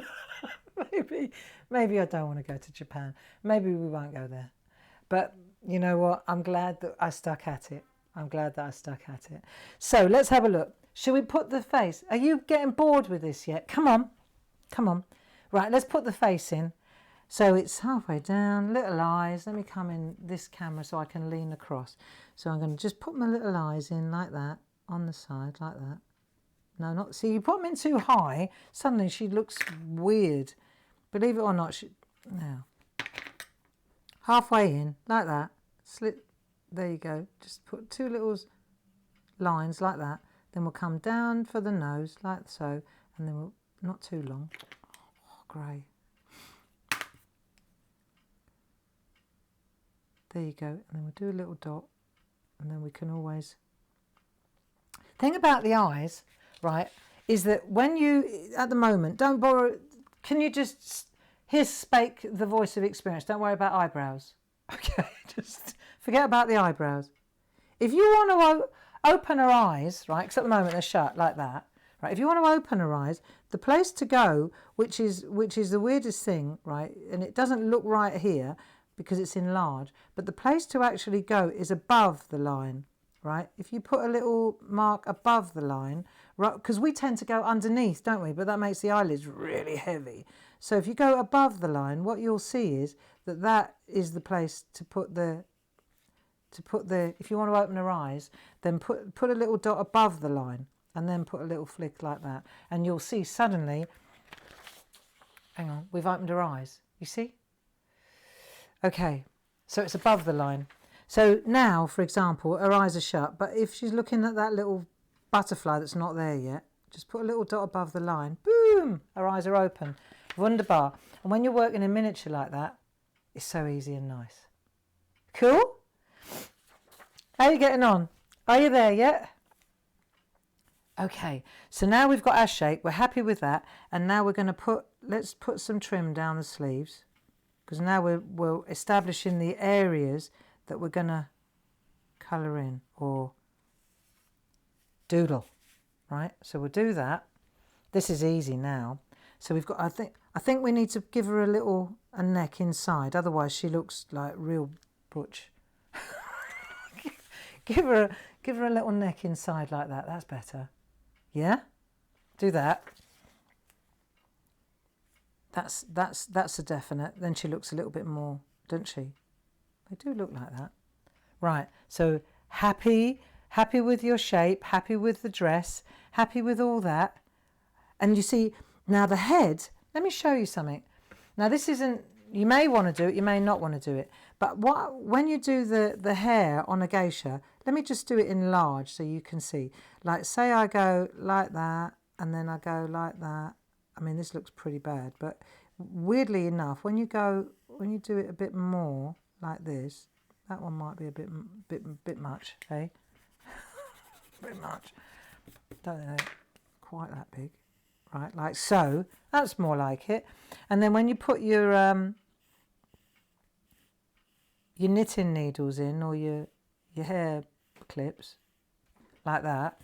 maybe I don't want to go to Japan. Maybe we won't go there. But you know what? I'm glad that I stuck at it. So let's have a look. Should we put the face? Are you getting bored with this yet? Come on. Right, let's put the face in. So it's halfway down, little eyes. Let me come in this camera so I can lean across. So I'm going to just put my little eyes in like that, on the side, like that. No, not, see, you put them in too high, suddenly she looks weird. Believe it or not, now. Halfway in, like that, slit, there you go. Just put 2 little lines like that. then we'll come down for the nose like so, and then we'll, not too long. Oh, grey. There you go, and then we'll do a little dot, and then we can always... Thing about the eyes, right, is that when you, at the moment, don't borrow, can you just, here's Spake, the voice of experience, don't worry about eyebrows. Okay, just forget about the eyebrows. If you want to open her eyes, right, because at the moment they're shut like that, right, if you want to open her eyes, the place to go, which is the weirdest thing, right, and it doesn't look right here because it's enlarged, but the place to actually go is above the line. Right, if you put a little mark above the line, right, because we tend to go underneath, don't we? But that makes the eyelids really heavy. So if you go above the line, what you'll see is that is the place to put the, if you want to open her eyes, then put a little dot above the line and then put a little flick like that. And you'll see suddenly, hang on, we've opened her eyes. You see? Okay, so it's above the line. So now, for example, her eyes are shut, but if she's looking at that little butterfly that's not there yet, just put a little dot above the line. Boom! Her eyes are open. Wunderbar. And when you're working in miniature like that, it's so easy and nice. Cool? How are you getting on? Are you there yet? Okay, so now we've got our shape. We're happy with that. And now we're going to let's put some trim down the sleeves, because now we're establishing the areas that we're going to colour in or doodle, right? So we'll do that. This is easy now. So we've got, I think we need to give her a neck inside, otherwise she looks like real butch. give her a little neck inside like that. That's better. Yeah? Do that. That's a definite. Then she looks a little bit more, doesn't she? They do look like that. Right, so happy with your shape, happy with the dress, happy with all that. And you see, now the head, let me show you something. Now this isn't, you may want to do it, you may not want to do it. But when you do the hair on a geisha, let me just do it in large so you can see. Like say I go like that, and then I go like that. I mean, this looks pretty bad, but weirdly enough, when you do it a bit more, like this, that one might be a bit much, eh? Bit much. Don't think they're quite that big, right? Like so. That's more like it. And then when you put your knitting needles in, or your hair clips, like that,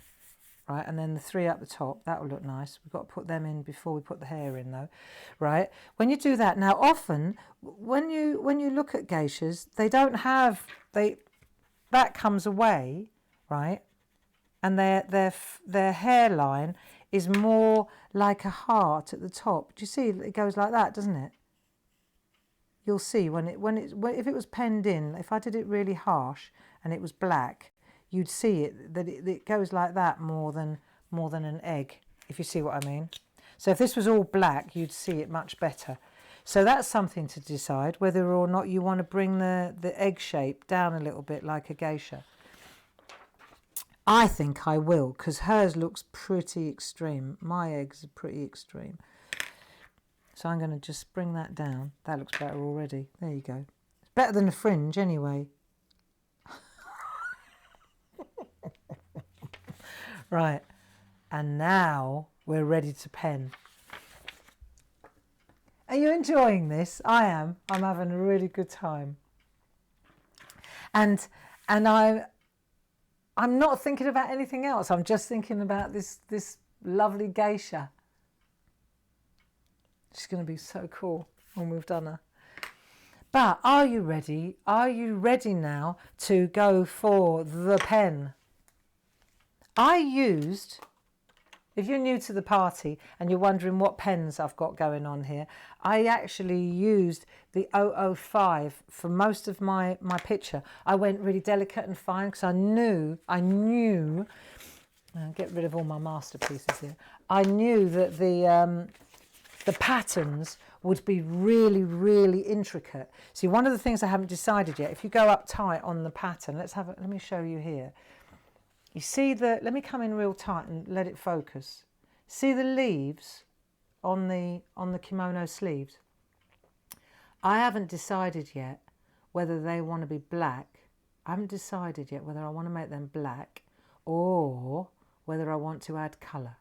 right? And then the 3 up the top, that will look nice. We've got to put them in before we put the hair in though, right? When you do that, now often when you look at geishas, they don't have, that comes away, right? And their hairline is more like a heart at the top. Do you see? It goes like that, doesn't it? You'll see if it was penned in, if I did it really harsh and it was black, you'd see it goes like that more than an egg, if you see what I mean. So if this was all black, you'd see it much better. So that's something to decide, whether or not you want to bring the egg shape down a little bit like a geisha. I think I will, because hers looks pretty extreme. My eggs are pretty extreme. So I'm going to just bring that down. That looks better already. There you go. It's better than a fringe anyway. Right, and now we're ready to pen. Are you enjoying this? I am. I'm having a really good time. And I'm not thinking about anything else. I'm just thinking about this lovely geisha. She's going to be so cool when we've done her. But are you ready? Are you ready now to go for the pen? I used, if you're new to the party and you're wondering what pens I've got going on here, I actually used the 005 for most of my picture. I went really delicate and fine because I knew, get rid of all my masterpieces here. I knew that the patterns would be really, really intricate. See, one of the things I haven't decided yet, if you go up tight on the pattern, let me show you here. You see the, let me come in real tight and let it focus. See the leaves on the kimono sleeves? I haven't decided yet whether they want to be black. I haven't decided yet whether I want to make them black or whether I want to add colour.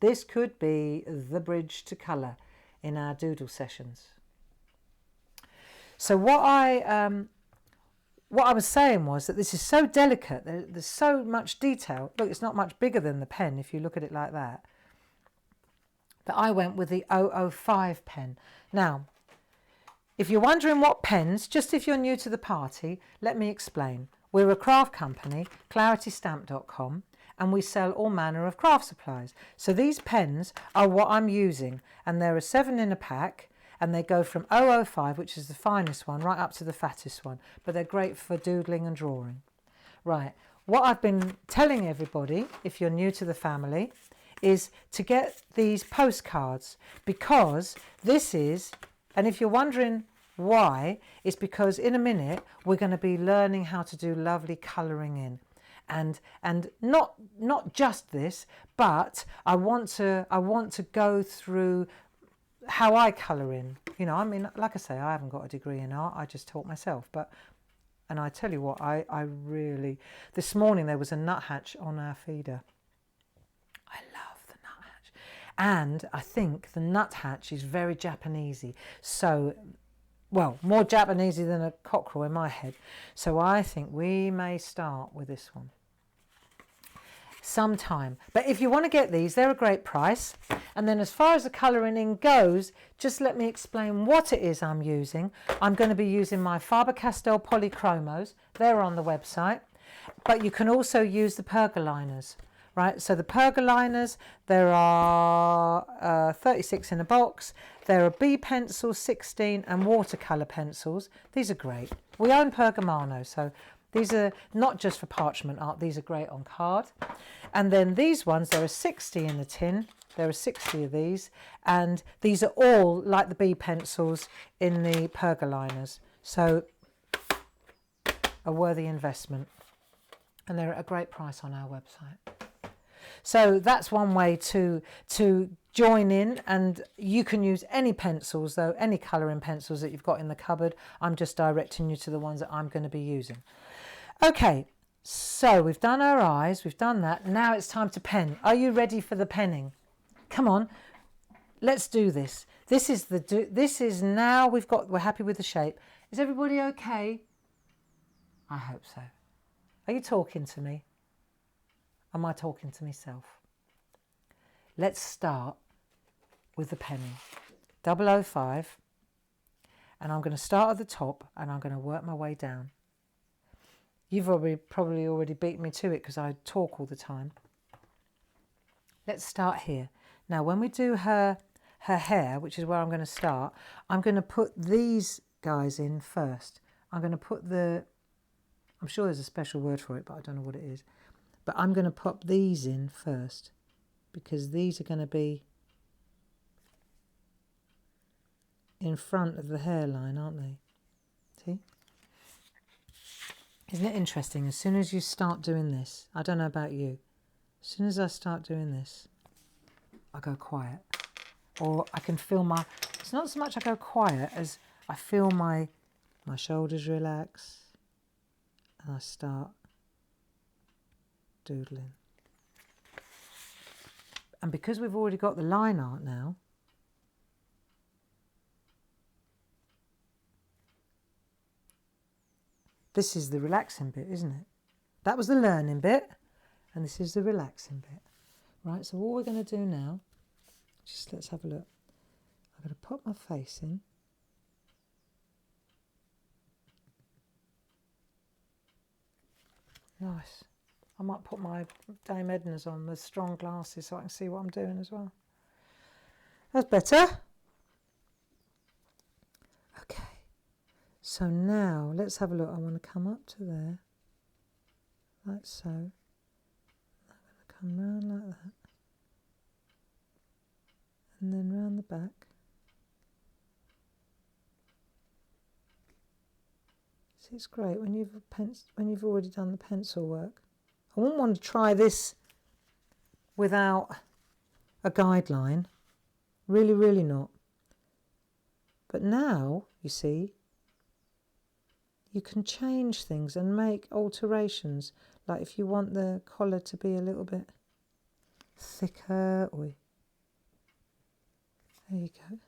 This could be the bridge to colour in our doodle sessions. So what I was saying was that this is so delicate, there's so much detail. Look, it's not much bigger than the pen if you look at it like that. That I went with the 005 pen. Now, if you're wondering what pens, just if you're new to the party, let me explain. We're a craft company, claritystamp.com, and we sell all manner of craft supplies. So these pens are what I'm using, and there are 7 in a pack, and they go from 005, which is the finest one, right up to the fattest one, but they're great for doodling and drawing. Right, what I've been telling everybody, if you're new to the family, is to get these postcards, because this is, and if you're wondering why, it's because in a minute we're going to be learning how to do lovely colouring in. And not just this, but I want to go through how I colour in. You know, I mean, like I say, I haven't got a degree in art, I just taught myself. And I tell you what, I really, this morning there was a nuthatch on our feeder. I love the nuthatch. And I think the nuthatch is very Japanesey. So, well, more Japanesey than a cockerel in my head. So I think we may start with this one sometime. But if you want to get these, they're a great price. And then as far as the colouring in goes, just let me explain what it is I'm using. I'm going to be using my Faber-Castell Polychromos. They're on the website. But you can also use the pergoliners. Right, so the pergoliners, there are 36 in a box. There are B pencils, 16, and watercolour pencils. These are great. We own Pergamano, so these are not just for parchment art, these are great on card. And then these ones, there are 60 in the tin. There are 60 of these, and these are all like the B pencils in the pergoliners. So a worthy investment. And they're at a great price on our website. So that's one way to join in, and you can use any pencils though, any colouring pencils that you've got in the cupboard. I'm just directing you to the ones that I'm going to be using. Okay, so we've done our eyes, we've done that. Now it's time to pen. Are you ready for the penning? Come on, let's do this. This is now we're happy with the shape. Is everybody okay? I hope so. Are you talking to me? Am I talking to myself? Let's start with the penning. 005, and I'm going to start at the top and I'm going to work my way down. You've probably already beat me to it because I talk all the time. Let's start here. Now when we do her hair, which is where I'm going to start, I'm going to put these guys in first. I'm going to put I'm sure there's a special word for it, but I don't know what it is. But I'm going to pop these in first because these are going to be in front of the hairline, aren't they? See? Isn't it interesting? As soon as you start doing this, I don't know about you, as soon as I start doing this, I go quiet. Or I can feel it's not so much I go quiet as I feel my shoulders relax and I start doodling. And because we've already got the line art now, this is the relaxing bit, isn't it? That was the learning bit, and this is the relaxing bit. Right, so all we're going to do now, just let's have a look. I'm going to pop my face in. Nice. I might put my Dame Edna's on with strong glasses so I can see what I'm doing as well. That's better. Okay. So now let's have a look. I want to come up to there, like so. I'm going to come round like that. And then round the back. See, it's great when you've already done the pencil work. I wouldn't want to try this without a guideline. Really, really not. But now, you see, you can change things and make alterations. Like if you want the collar to be a little bit thicker, or there you go.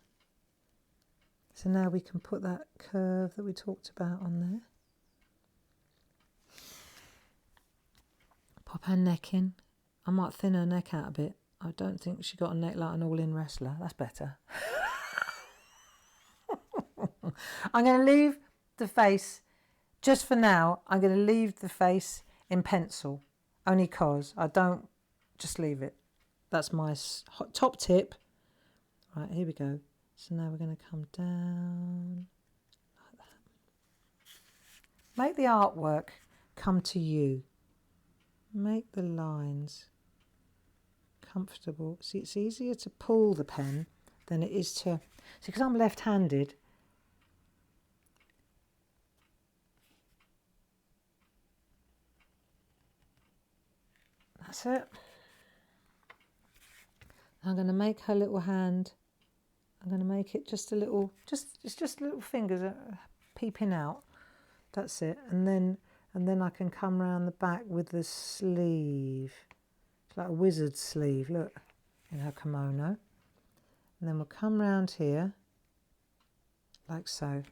So now we can put that curve that we talked about on there. Pop her neck in. I might thin her neck out a bit. I don't think she got a neck like an all-in wrestler. That's better. I'm going to leave the face, just for now, I'm going to leave the face in pencil. Only because I don't just leave it. That's my top tip. Right, here we go. So now we're going to come down like that. Make the artwork come to you. Make the lines comfortable. See, it's easier to pull the pen than it is to... See, because I'm left-handed. That's it. I'm going to make her little hand. I'm going to make it just a little, it's just little fingers peeping out. That's it. And then I can come round the back with the sleeve. It's like a wizard's sleeve, look, in her kimono. And then we'll come round here, like so.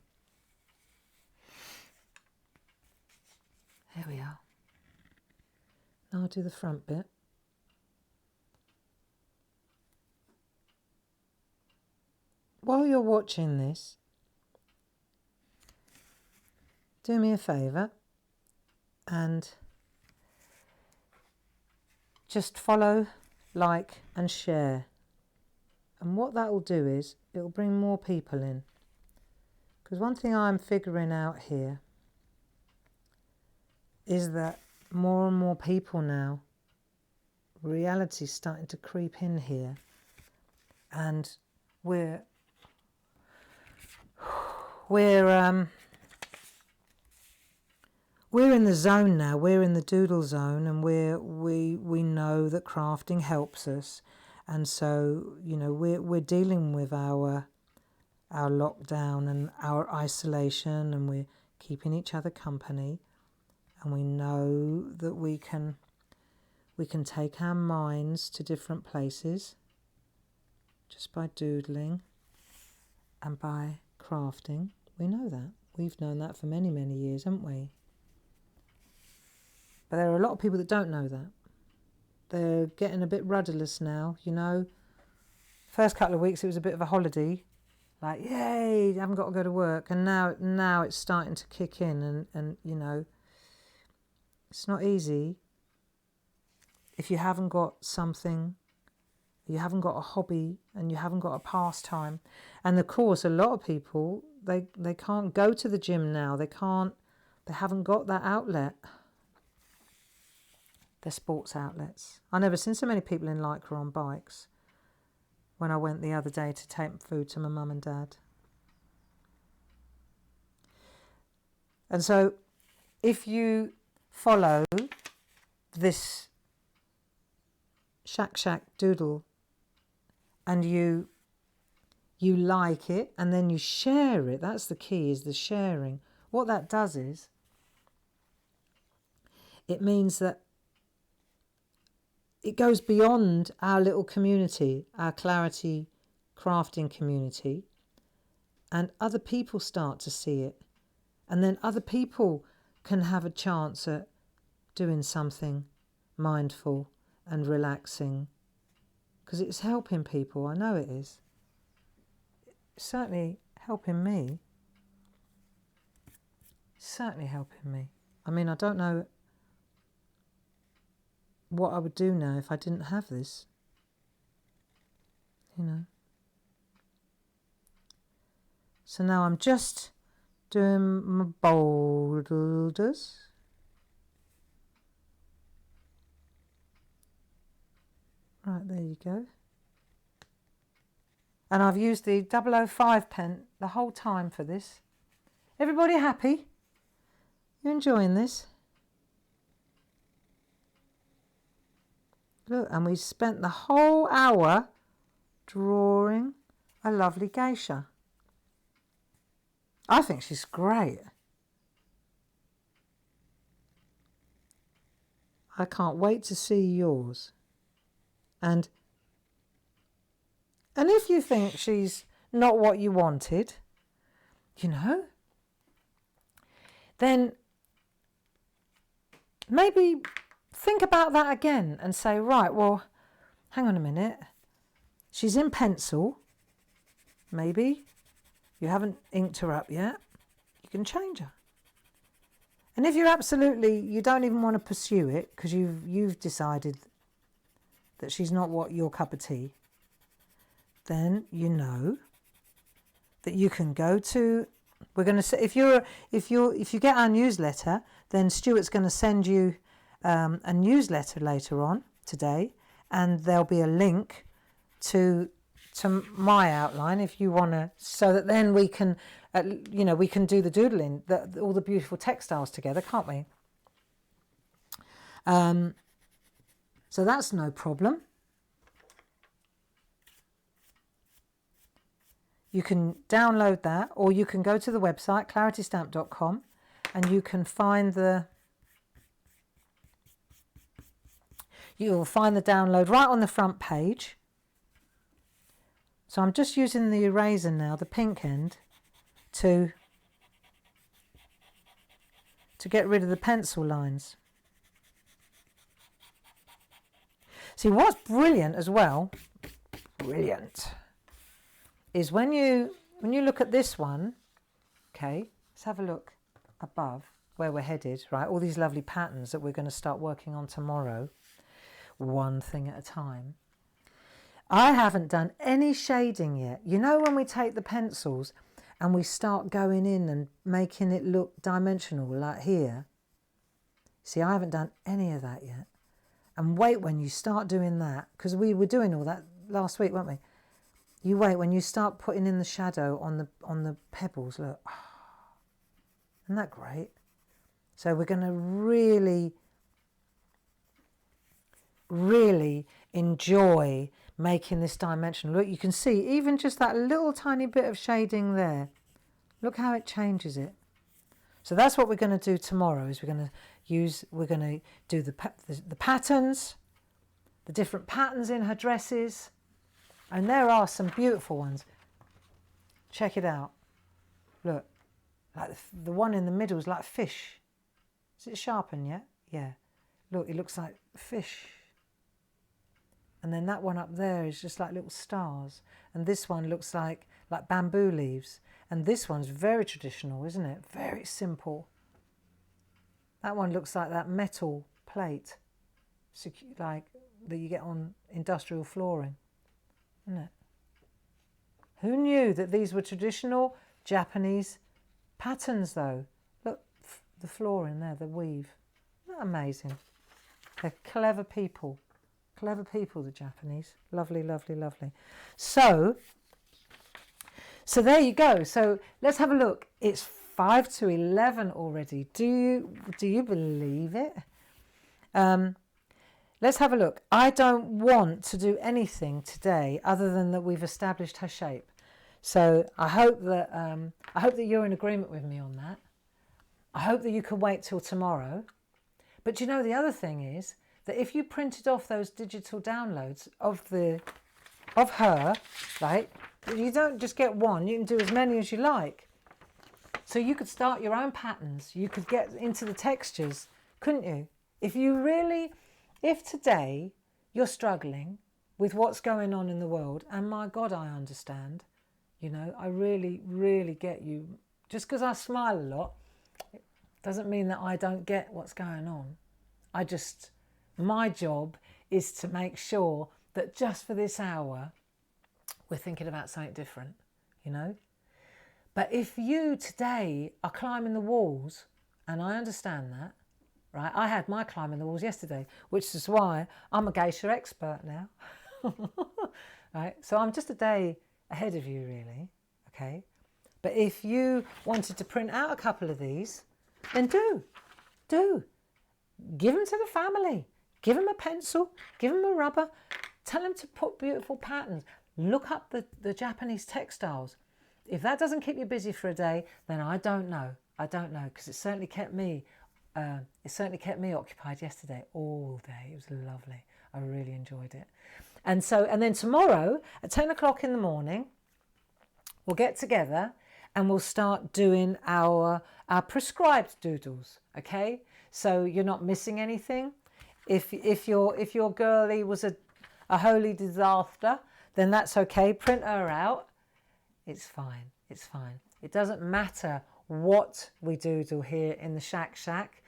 There we are. Now I'll do the front bit. While you're watching this, do me a favour and just follow, like and share. And what that will do is it will bring more people in. Because one thing I'm figuring out here is that more and more people now, reality's starting to creep in here, and we're in the zone now. We're in the doodle zone, and we know that crafting helps us, and so we're dealing with our lockdown and our isolation, and we're keeping each other company, and we know that we can take our minds to different places just by doodling and by crafting. We know that. We've known that for many, many years, haven't we? But there are a lot of people that don't know that. They're getting a bit rudderless now, First couple of weeks it was a bit of a holiday. Like, yay, I haven't got to go to work. And now it's starting to kick in, and it's not easy if you haven't got something, you haven't got a hobby, and you haven't got a pastime. And of course, a lot of people, they can't go to the gym now. They haven't got that outlet. They're sports outlets. I've never seen so many people in Lycra on bikes when I went the other day to take food to my mum and dad. And so if you follow this SHAC doodle and you like it and then you share it, that's the key, is the sharing. What that does is it means that it goes beyond our little community, our Clarity crafting community, and other people start to see it. And then other people can have a chance at doing something mindful and relaxing, because it's helping people. I know it is. It's certainly helping me. It's certainly helping me. I mean, I don't know what I would do now if I didn't have this, So now I'm just doing my boulders. Right, there you go. And I've used the 005 pen the whole time for this. Everybody happy? You enjoying this? Look, and we spent the whole hour drawing a lovely geisha. I think she's great. I can't wait to see yours. And if you think she's not what you wanted, you know, then maybe think about that again and say, right, well, hang on a minute. She's in pencil. Maybe you haven't inked her up yet. You can change her. And if you don't even want to pursue it because you've decided that she's not what your cup of tea, then you know that you can go to. We're going to say if you get our newsletter, then Stuart's going to send you a newsletter later on today, and there'll be a link to my outline if you want to, so that then we can we can do the doodling, all the beautiful textiles together, can't we? So that's no problem. You can download that, or you can go to the website claritystamp.com and you can find you'll find the download right on the front page. So I'm just using the eraser now, the pink end, to get rid of the pencil lines. See, what's brilliant as well, is when you look at this one, okay, let's have a look above where we're headed, right? All these lovely patterns that we're going to start working on tomorrow, one thing at a time. I haven't done any shading yet. You know, when we take the pencils and we start going in and making it look dimensional, like here. See, I haven't done any of that yet. And wait when you start doing that, because we were doing all that last week, weren't we? You wait when you start putting in the shadow on the pebbles. Look, isn't that great? So we're going to really, really enjoy making this dimensional. Look, you can see even just that little tiny bit of shading there. Look how it changes it. So that's what we're going to do tomorrow. Is we're going to do the patterns, the different patterns in her dresses, and there are some beautiful ones. Check it out. Look, like the one in the middle is like fish. Is it sharpened yet? Yeah. Look, it looks like fish. And then that one up there is just like little stars. And this one looks like bamboo leaves. And this one's very traditional, isn't it? Very simple. That one looks like that metal plate, like that you get on industrial flooring, isn't it? Who knew that these were traditional Japanese patterns, though? Look, the flooring there, the weave. Isn't that amazing? They're clever people. Clever people, the Japanese. Lovely, lovely, lovely. So there you go. So let's have a look. It's 5 to 11 already. Do you believe it? Let's have a look. I don't want to do anything today other than that we've established her shape. So I hope that you're in agreement with me on that. I hope that you can wait till tomorrow. But you know, the other thing is that if you printed off those digital downloads of her, right, you don't just get one, you can do as many as you like. So you could start your own patterns, you could get into the textures, couldn't you? If today you're struggling with what's going on in the world, and my God, I understand, you know, I really, really get you. Just because I smile a lot, it doesn't mean that I don't get what's going on. My job is to make sure that just for this hour, we're thinking about something different, you know? But if you today are climbing the walls, and I understand that, right? I had my climbing the walls yesterday, which is why I'm a geisha expert now, right? So I'm just a day ahead of you, really, okay? But if you wanted to print out a couple of these, then do. Give them to the family. Give them a pencil, give them a rubber, tell them to put beautiful patterns. Look up the Japanese textiles. If that doesn't keep you busy for a day, then I don't know. I don't know, because it certainly kept me occupied yesterday all day. It was lovely. I really enjoyed it. And then tomorrow at 10 o'clock in the morning, we'll get together and we'll start doing our prescribed doodles. Okay, so you're not missing anything. If your girlie was a holy disaster, then that's okay. Print her out. It's fine. It's fine. It doesn't matter what we doodle here in the SHAC.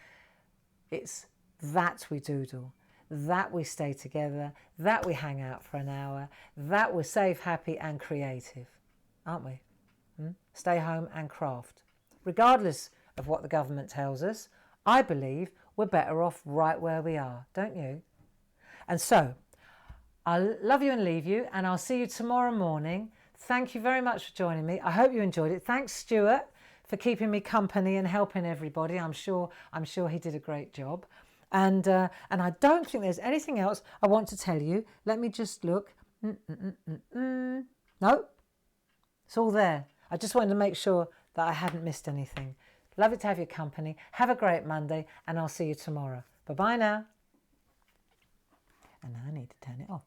It's that we doodle, that we stay together, that we hang out for an hour, that we're safe, happy and creative, aren't we? Stay home and craft. Regardless of what the government tells us, I believe we're better off right where we are, don't you? And so, I'll love you and leave you, and I'll see you tomorrow morning. Thank you very much for joining me. I hope you enjoyed it. Thanks, Stuart, for keeping me company and helping everybody. I'm sure he did a great job. And I don't think there's anything else I want to tell you. Let me just look. No, it's all there. I just wanted to make sure that I hadn't missed anything. Love it to have your company. Have a great Monday, and I'll see you tomorrow. Bye-bye now. And now I need to turn it off.